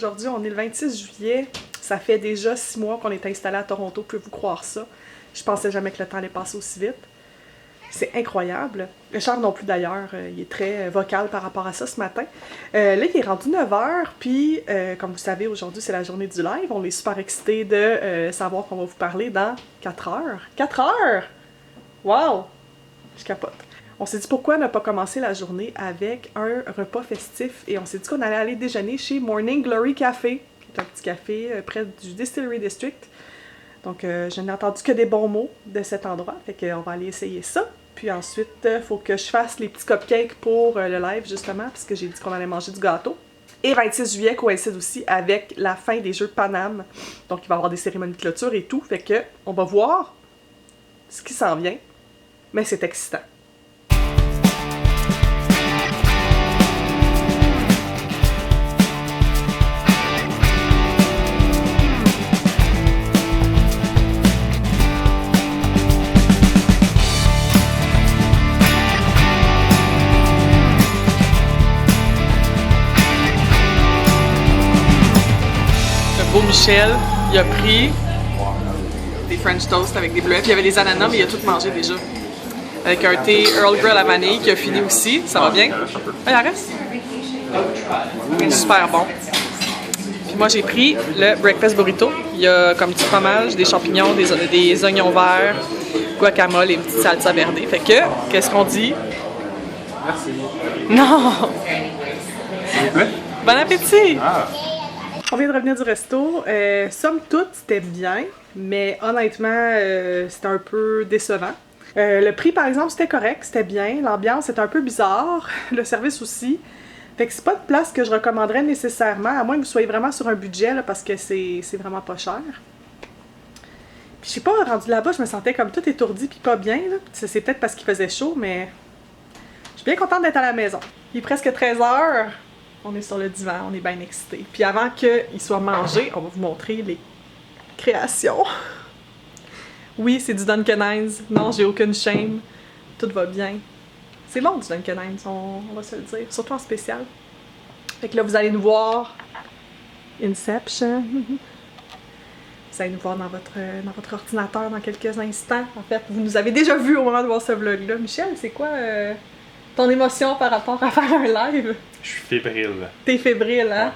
Aujourd'hui, on est le 26 juillet. Ça fait déjà 6 mois qu'on est installé à Toronto. Pouvez-vous croire ça? Je pensais jamais que le temps allait passer aussi vite. C'est incroyable. Richard non plus d'ailleurs, il est très vocal par rapport à ça ce matin. Là, il est rendu 9h, puis comme vous savez, aujourd'hui c'est la journée du live. On est super excités de savoir qu'on va vous parler dans 4 heures. 4 heures! Wow! Je capote. On s'est dit pourquoi ne pas commencer la journée avec un repas festif et on s'est dit qu'on allait aller déjeuner chez Morning Glory Café, qui est un petit café près du Distillery District. Donc je n'ai entendu que des bons mots de cet endroit, fait qu'on va aller essayer ça. Puis ensuite, il faut que je fasse les petits cupcakes pour le live justement, puisque j'ai dit qu'on allait manger du gâteau. Et 26 juillet coïncide aussi avec la fin des Jeux Paname. Donc il va y avoir des cérémonies de clôture et tout, fait que on va voir ce qui s'en vient, mais c'est excitant. Beau Michel, il a pris des French toast avec des bleuets, puis il y avait des ananas, mais il a tout mangé déjà. Avec un thé Earl Grey à la vanille qui a fini aussi, ça va bien? Ah, il en reste? Super bon. Puis moi j'ai pris le breakfast burrito. Il y a comme du fromage, des champignons, des oignons verts, guacamole et une petite salsa verde. Fait que, qu'est-ce qu'on dit? Merci. Non! S'il vous plaît? Bon appétit! Ah. On vient de revenir du resto. Somme toute, c'était bien, mais honnêtement, c'était un peu décevant. Le prix, par exemple, c'était correct, c'était bien. L'ambiance était un peu bizarre. Le service aussi. Fait que c'est pas une place que je recommanderais nécessairement, à moins que vous soyez vraiment sur un budget, là, parce que c'est vraiment pas cher. Puis je sais pas, rendu là-bas, je me sentais comme tout étourdi puis pas bien. C'est peut-être parce qu'il faisait chaud, mais je suis bien contente d'être à la maison. Il est presque 13h. On est sur le divan, on est bien excités. Puis avant qu'il soit mangé, on va vous montrer les créations. Oui, c'est du Dunkin'. Non, j'ai aucune shame. Tout va bien. C'est bon du Dunkin', on va se le dire. Surtout en spécial. Fait que là, vous allez nous voir Inception. Vous allez nous voir dans votre ordinateur dans quelques instants. En fait, vous nous avez déjà vu au moment de voir ce vlog-là. Michel, c'est quoi ton émotion par rapport à faire un live? Je suis fébrile. T'es fébrile, hein? Ouais.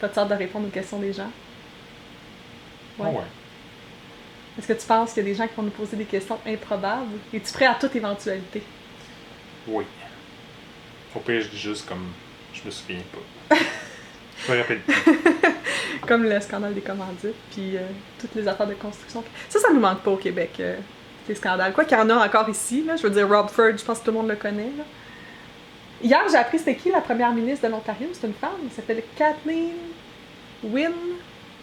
T'as-tu hâte de répondre aux questions des gens? Ouais. Ouais. Est-ce que tu penses qu'il y a des gens qui vont nous poser des questions improbables? Es-tu prêt à toute éventualité? Oui. Au pire, je dis juste comme je me souviens pas. Je me rappelle plus. Comme le scandale des commandites, puis toutes les affaires de construction. Ça nous manque pas au Québec, ces scandales. Quoi qu'il y en a encore ici, là, je veux dire, Rob Ford, je pense que tout le monde le connaît. Là. Hier, j'ai appris c'était qui la première ministre de l'Ontario. C'est une femme, elle s'appelle Kathleen Wynne,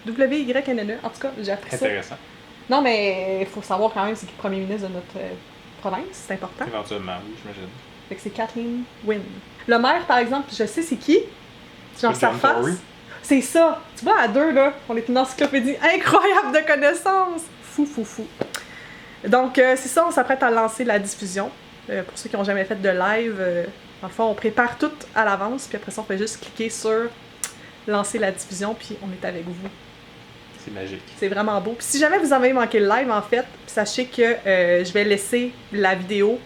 W-Y-N-N-E. En tout cas, j'ai appris ça. Intéressant. Non, mais il faut savoir quand même c'est qui le premier ministre de notre province, c'est important. Éventuellement, oui, j'imagine. Fait que c'est Kathleen Wynne. Le maire, par exemple, je sais c'est qui. Genre sa face. Tory? C'est ça. Tu vois, à deux, là, on est une encyclopédie incroyable de connaissances. Fou. Donc, c'est ça, on s'apprête à lancer la diffusion. Pour ceux qui n'ont jamais fait de live, dans le fond, on prépare tout à l'avance, puis après ça, on fait juste cliquer sur lancer la diffusion, puis on est avec vous. C'est magique. C'est vraiment beau. Puis si jamais vous avez manqué le live, en fait, sachez que je vais laisser la vidéo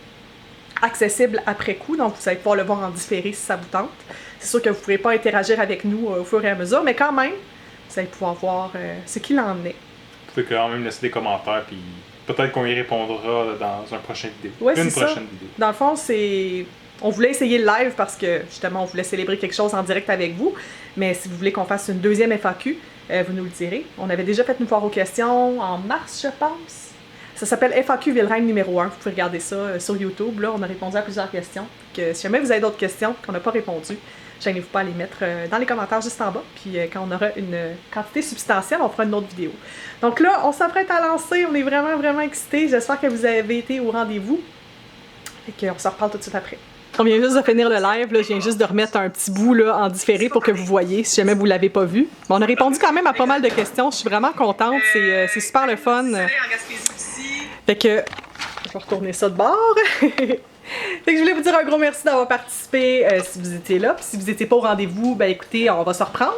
accessible après coup, donc vous allez pouvoir le voir en différé si ça vous tente. C'est sûr que vous ne pourrez pas interagir avec nous au fur et à mesure, mais quand même, vous allez pouvoir voir ce qu'il en est. Vous pouvez quand même laisser des commentaires, puis peut-être qu'on y répondra dans un prochain vidéo. Ouais, une c'est prochaine ça. vidéo. Dans le fond, c'est... On voulait essayer le live parce que, justement, on voulait célébrer quelque chose en direct avec vous. Mais si vous voulez qu'on fasse une deuxième FAQ, vous nous le direz. On avait déjà fait une foire aux questions en mars, je pense. Ça s'appelle FAQ Villereine numéro 1. Vous pouvez regarder ça sur YouTube. Là, on a répondu à plusieurs questions. Que, si jamais vous avez d'autres questions qu'on n'a pas répondu, gênez-vous pas à les mettre dans les commentaires juste en bas. Puis quand on aura une quantité substantielle, on fera une autre vidéo. Donc là, on s'apprête à lancer. On est vraiment excités. J'espère que vous avez été au rendez-vous. Et qu'on se reparle tout de suite après. On vient juste de finir le live, là. Je viens juste de remettre un petit bout là, en différé pour que vous voyez, si jamais vous ne l'avez pas vu. Mais on a répondu quand même à pas mal de questions, je suis vraiment contente, c'est super le fun. Fait que, je vais retourner ça de bord. Fait que je voulais vous dire un gros merci d'avoir participé si vous étiez là. Puis si vous n'étiez pas au rendez-vous, ben écoutez, on va se reprendre.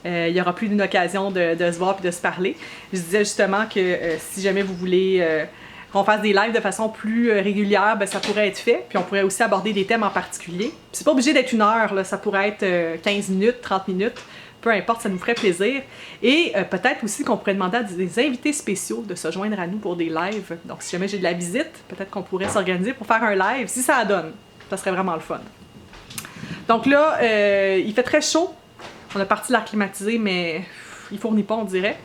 il n'y aura plus d'une occasion de se voir et de se parler. Je disais justement que si jamais vous voulez qu'on fasse des lives de façon plus régulière, ben, ça pourrait être fait. Puis on pourrait aussi aborder des thèmes en particulier. Puis c'est pas obligé d'être 1 heure, là. Ça pourrait être 15 minutes, 30 minutes. Peu importe, ça nous ferait plaisir. Et peut-être aussi qu'on pourrait demander à des invités spéciaux de se joindre à nous pour des lives. Donc si jamais j'ai de la visite, peut-être qu'on pourrait s'organiser pour faire un live, si ça donne. Ça serait vraiment le fun. Donc là, il fait très chaud. On a parti l'air climatisé, mais il fournit pas, on dirait.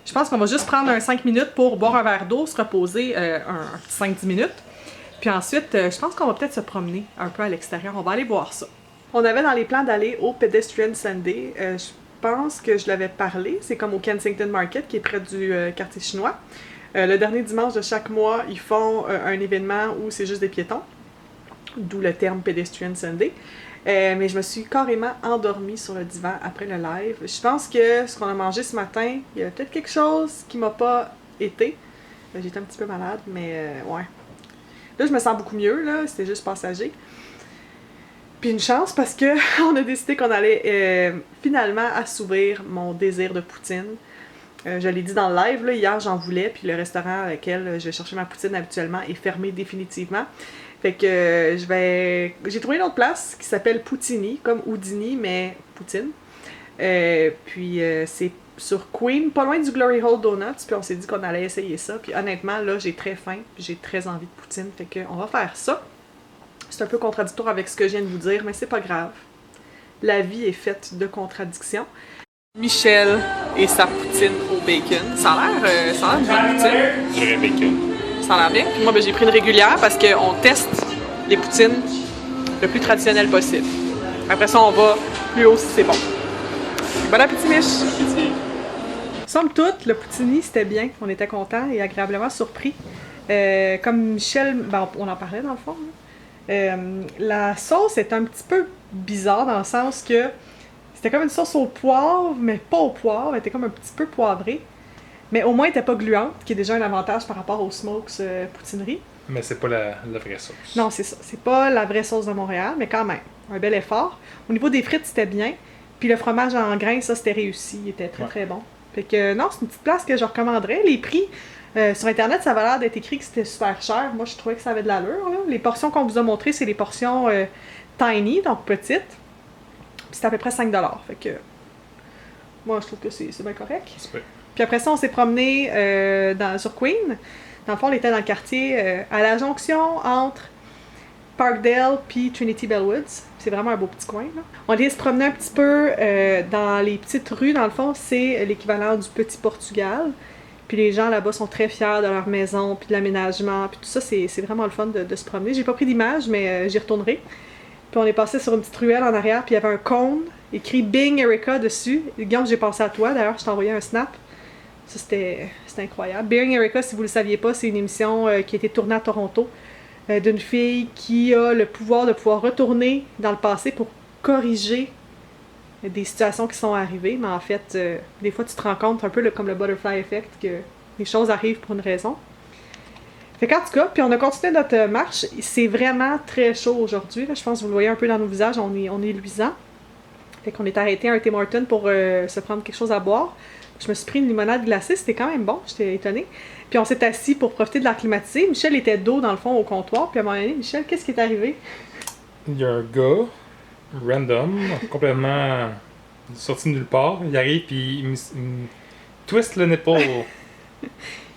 Je pense qu'on va juste prendre un 5 minutes pour boire un verre d'eau, se reposer un petit 5-10 minutes. Puis ensuite, je pense qu'on va peut-être se promener un peu à l'extérieur. On va aller voir ça. On avait dans les plans d'aller au Pedestrian Sunday. Je pense que je l'avais parlé. C'est comme au Kensington Market, qui est près du quartier chinois. Le dernier dimanche de chaque mois, ils font un événement où c'est juste des piétons. D'où le terme Pedestrian Sunday. Mais je me suis carrément endormie sur le divan après le live. Je pense que ce qu'on a mangé ce matin, il y a peut-être quelque chose qui m'a pas été. J'étais un petit peu malade, mais ouais. Là, je me sens beaucoup mieux, là. C'était juste passager. Puis une chance parce que on a décidé qu'on allait finalement assouvir mon désir de poutine. Je l'ai dit dans le live, là, hier j'en voulais, puis le restaurant à lequel je vais chercher ma poutine habituellement est fermé définitivement. Fait que j'ai trouvé une autre place qui s'appelle Poutini, comme Houdini, mais poutine. Puis c'est sur Queen, pas loin du Glory Hole Donuts, puis on s'est dit qu'on allait essayer ça. Puis honnêtement, là, j'ai très faim, puis j'ai très envie de poutine, fait qu'on va faire ça. C'est un peu contradictoire avec ce que je viens de vous dire, mais c'est pas grave. La vie est faite de contradictions. Michel et sa poutine au bacon. Ça a l'air une bonne poutine. Je dirais bacon. Ça a l'air bien. Puis moi, ben, j'ai pris une régulière parce qu'on teste les poutines le plus traditionnel possible. Après ça, on va plus haut si c'est bon. Bon appétit, Mich! Somme toute, le poutini, c'était bien. On était contents et agréablement surpris. Comme Michel, ben, on en parlait dans le fond. La sauce est un petit peu bizarre dans le sens que c'était comme une sauce au poivre, mais pas au poivre. Elle était comme un petit peu poivrée. Mais au moins, elle n'était pas gluante, qui est déjà un avantage par rapport aux smokes poutinerie. Mais c'est pas la vraie sauce. Non, c'est ça. C'est pas la vraie sauce de Montréal, mais quand même, un bel effort. Au niveau des frites, c'était bien. Puis le fromage en grains, ça, c'était réussi. Il était très, très bon. Fait que non, c'est une petite place que je recommanderais. Les prix, sur Internet, ça avait l'air d'être écrit que c'était super cher. Moi, je trouvais que ça avait de l'allure, là. Les portions qu'on vous a montrées, c'est les portions tiny, donc petites. Puis c'est à peu près 5$. Fait que moi, je trouve que c'est bien correct. Puis après ça, on s'est promené sur Queen. Dans le fond, on était dans le quartier à la jonction entre Parkdale puis Trinity Bellwoods. C'est vraiment un beau petit coin, là. On allait se promener un petit peu dans les petites rues. Dans le fond, c'est l'équivalent du Petit Portugal. Puis les gens là-bas sont très fiers de leur maison, puis de l'aménagement, puis tout ça, c'est vraiment le fun de se promener. J'ai pas pris d'image, mais j'y retournerai. Puis on est passé sur une petite ruelle en arrière, puis il y avait un cône écrit Bing Erica dessus. Guillaume, j'ai pensé à toi, d'ailleurs, je t'ai envoyé un snap. Ça, c'était incroyable. Bing Erica, si vous le saviez pas, c'est une émission qui a été tournée à Toronto d'une fille qui a le pouvoir de pouvoir retourner dans le passé pour corriger des situations qui sont arrivées. Mais en fait, des fois, tu te rends compte, un peu comme le Butterfly Effect, que les choses arrivent pour une raison. Fait qu'en tout cas, puis on a continué notre marche. C'est vraiment très chaud aujourd'hui. Je pense que vous le voyez un peu dans nos visages, on est luisant. Fait qu'on est arrêté à un Tim Hortons pour se prendre quelque chose à boire. Je me suis pris une limonade glacée, c'était quand même bon, j'étais étonnée. Puis on s'est assis pour profiter de l'air climatisé. Michel était dos dans le fond au comptoir. Puis à un moment donné, Michel, qu'est-ce qui est arrivé? Il y a un gars, random, complètement sorti de nulle part. Il arrive puis il me twist le nipple.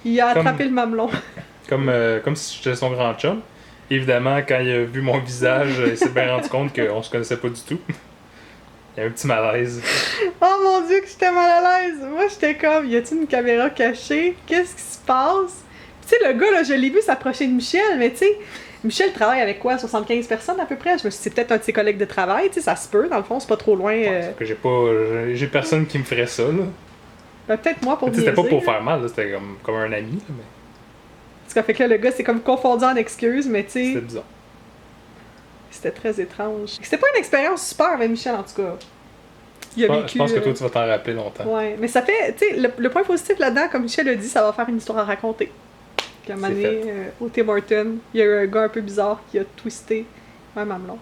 Il a attrapé le mamelon. Comme si j'étais son grand chum. Évidemment, quand il a vu mon visage, il s'est bien rendu compte qu'on se connaissait pas du tout. Il y a un petit malaise. Oh mon Dieu, que j'étais mal à l'aise! Moi, j'étais comme, y a-t-il une caméra cachée? Qu'est-ce qui se passe? Tu sais, le gars, là, je l'ai vu s'approcher de Michel, mais tu sais, Michel travaille avec quoi? 75 personnes à peu près? Je me suis dit, c'est peut-être un de ses collègues de travail, tu sais, ça se peut, dans le fond, c'est pas trop loin. Que j'ai personne qui me ferait ça, là. Ben, peut-être moi pour C'était pas pour là. faire mal, là, c'était comme un ami, là, mais... Parce qu'en fait que là, le gars, c'est comme confondu en excuses, mais tu sais... C'était bizarre. C'était très étrange. C'était pas une expérience super avec Michel, en tout cas. Je pense que toi, tu vas t'en rappeler longtemps. Ouais, mais ça fait, tu sais, le point positif là-dedans, comme Michel a dit, ça va faire une histoire à raconter. Puis à un moment donné, au Tim Hortons, il y a eu un gars un peu bizarre qui a twisté un mamelon.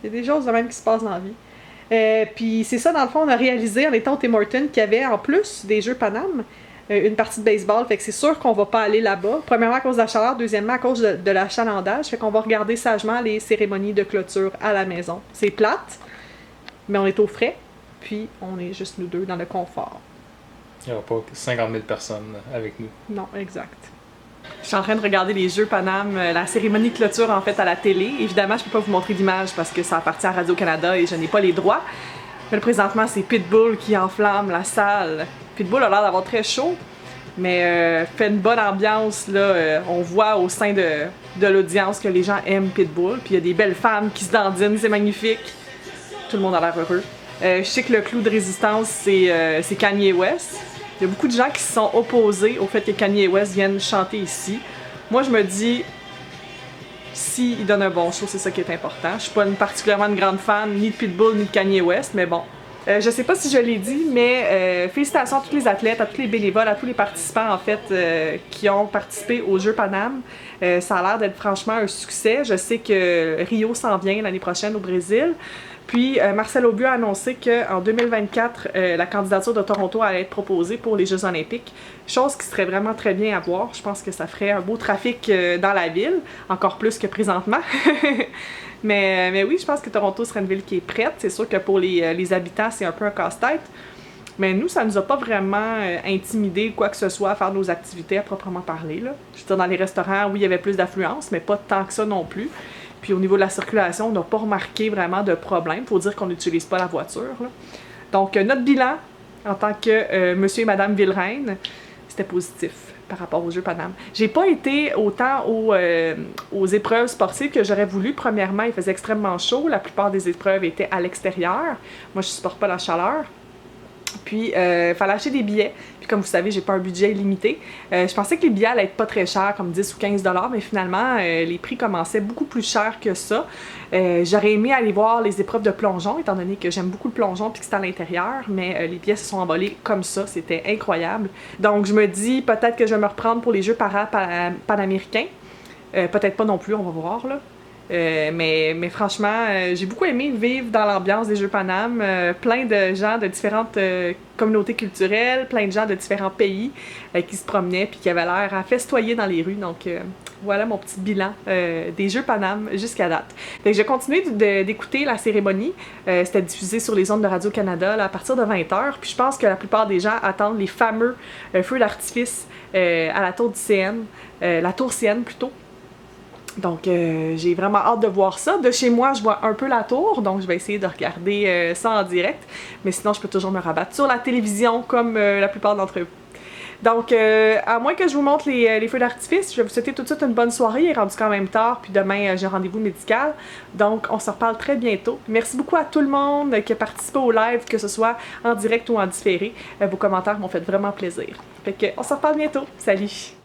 C'est des choses de même qui se passent dans la vie. Puis c'est ça, dans le fond, on a réalisé en étant au Tim Hortons qu'il y avait en plus des jeux Paname, une partie de baseball. Fait que c'est sûr qu'on va pas aller là-bas. Premièrement à cause de la chaleur, deuxièmement à cause de l'achalandage. Fait qu'on va regarder sagement les cérémonies de clôture à la maison. C'est plate, mais on est au frais. Puis on est juste nous deux dans le confort. Il n'y aura pas 50 000 personnes avec nous. Non, exact. Je suis en train de regarder les Jeux Paname, la cérémonie de clôture en fait à la télé. Évidemment, je peux pas vous montrer d'image parce que ça appartient à Radio-Canada et je n'ai pas les droits. Mais présentement, c'est Pitbull qui enflamme la salle. Pitbull a l'air d'avoir très chaud, mais fait une bonne ambiance. Là, on voit au sein de l'audience que les gens aiment Pitbull. Puis il y a des belles femmes qui se dandinent, c'est magnifique. Tout le monde a l'air heureux. Je sais que le clou de résistance, c'est Kanye West. Il y a beaucoup de gens qui se sont opposés au fait que Kanye West vienne chanter ici. Moi, je me dis, s'il donne un bon show, c'est ça qui est important. Je suis pas particulièrement une grande fan ni de Pitbull ni de Kanye West, mais bon. Je sais pas si je l'ai dit, mais félicitations à tous les athlètes, à tous les bénévoles, à tous les participants en fait qui ont participé aux Jeux Paname. Ça a l'air d'être franchement un succès. Je sais que Rio s'en vient l'année prochaine au Brésil. Puis Marcel Aubieux a annoncé qu'en 2024, la candidature de Toronto allait être proposée pour les Jeux olympiques. Chose qui serait vraiment très bien à voir. Je pense que ça ferait un beau trafic dans la ville, encore plus que présentement. mais oui, je pense que Toronto serait une ville qui est prête. C'est sûr que pour les habitants, c'est un peu un casse-tête. Mais nous, ça nous a pas vraiment intimidé quoi que ce soit à faire nos activités à proprement parler. Là. Je veux dire, dans les restaurants, oui, il y avait plus d'affluence, mais pas tant que ça non plus. Puis au niveau de la circulation, on n'a pas remarqué vraiment de problème. Il faut dire qu'on n'utilise pas la voiture. Là. Donc, notre bilan en tant que monsieur et madame Villereine, c'était positif par rapport aux Jeux Paname. J'ai pas été autant aux épreuves sportives que j'aurais voulu. Premièrement, il faisait extrêmement chaud. La plupart des épreuves étaient à l'extérieur. Moi, je supporte pas la chaleur. Puis, il fallait acheter des billets. Puis, comme vous savez, j'ai pas un budget illimité. Je pensais que les billets allaient être pas très chers, comme 10 ou 15 $, mais finalement, les prix commençaient beaucoup plus chers que ça. J'aurais aimé aller voir les épreuves de plongeon, étant donné que j'aime beaucoup le plongeon puis que c'est à l'intérieur, mais les billets se sont envolés comme ça. C'était incroyable. Donc, je me dis peut-être que je vais me reprendre pour les Jeux panaméricains. Peut-être pas non plus, on va voir, là. Mais franchement, j'ai beaucoup aimé vivre dans l'ambiance des Jeux Paname. Plein de gens de différentes communautés culturelles, plein de gens de différents pays qui se promenaient puis qui avaient l'air à festoyer dans les rues. Donc voilà mon petit bilan des Jeux Paname jusqu'à date. Fait que j'ai continué d'écouter la cérémonie. C'était diffusé sur les ondes de Radio-Canada à partir de 20h. Puis je pense que la plupart des gens attendent les fameux feux d'artifice à la tour du CN, la tour CN plutôt. Donc, j'ai vraiment hâte de voir ça. De chez moi, je vois un peu la tour, donc je vais essayer de regarder ça en direct. Mais sinon, je peux toujours me rabattre sur la télévision, comme la plupart d'entre vous. Donc, à moins que je vous montre les feux d'artifice, je vais vous souhaiter tout de suite une bonne soirée. Il est rendu quand même tard, puis demain, j'ai rendez-vous médical. Donc, on se reparle très bientôt. Merci beaucoup à tout le monde qui a participé au live, que ce soit en direct ou en différé. Vos commentaires m'ont fait vraiment plaisir. Fait que, on se reparle bientôt. Salut!